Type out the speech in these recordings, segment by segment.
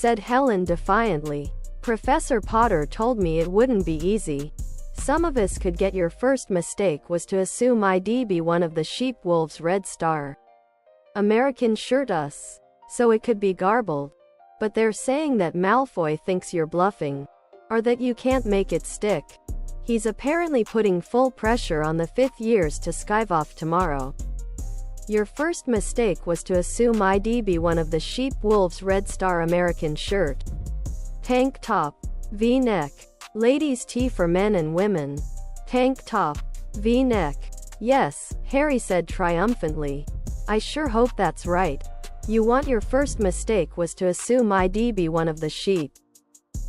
said Helen defiantly. Professor Potter told me it wouldn't be easy. Some of us could get. Your first mistake was to assume I'd be one of the sheep wolves Red Star American shirt us. So it could be garbled. But they're saying that Malfoy thinks you're bluffing. Or that you can't make it stick. He's apparently putting full pressure on the 5th years to skive off tomorrow. Your first mistake was to assume I'd be one of the sheep wolves Red Star American shirt. Tank top. V-neck. Ladies' tee for men and women. Tank top. V-neck. Yes, Harry said triumphantly. I sure hope that's right. You want your first mistake was to assume I'd be one of the sheep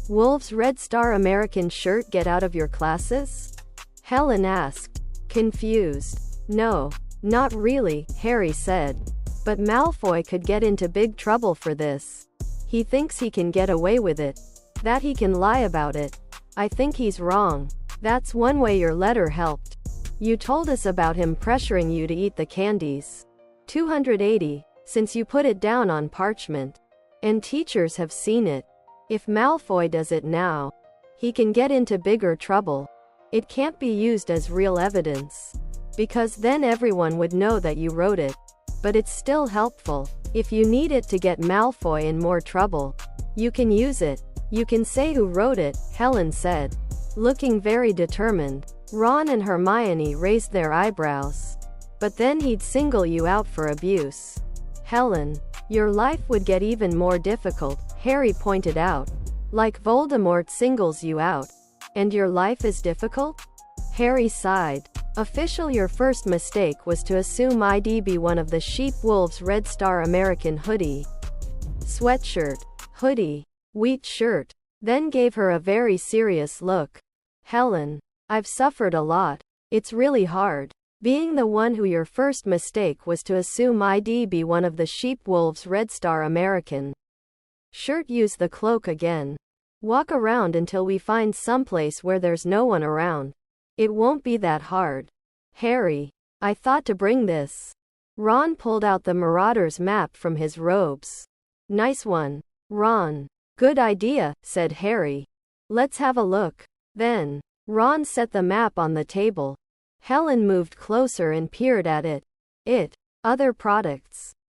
wolves Red Star American shirt. Get out of your classes? Helen asked, confused. No, not really, Harry said. But Malfoy could get into big trouble for this. He thinks he can get away with it. That he can lie about it. I think he's wrong. That's one way your letter helped. You told us about him pressuring you to eat the candies. 280, since you put it down on parchment. And teachers have seen it. If Malfoy does it now, he can get into bigger trouble. It can't be used as real evidence. Because then everyone would know that you wrote it. But it's still helpful. If you need it to get Malfoy in more trouble, you can use it. You can say who wrote it, Helen said. Looking very determined. Ron and Hermione raised their eyebrows. But then he'd single you out for abuse. Helen, your life would get even more difficult, Harry pointed out. Like Voldemort singles you out. And your life is difficult? Harry sighed. Official, your first mistake was to assume I'd be one of the sheep wolves Red Star American hoodie. Sweatshirt. Hoodie. Wheat shirt. Then gave her a very serious look. Helen, I've suffered a lot. It's really hard. Being the one who your first mistake was to assume I'd be one of the sheep wolves Red Star American shirt. Use the cloak again. Walk around until we find someplace where there's no one around. It won't be that hard. Harry, I thought to bring this. Ron pulled out the Marauder's map from his robes. Nice one, Ron. Good idea, said Harry. Let's have a look. Then, Ron set the map on the table. Helen moved closer and peered at it. Other products.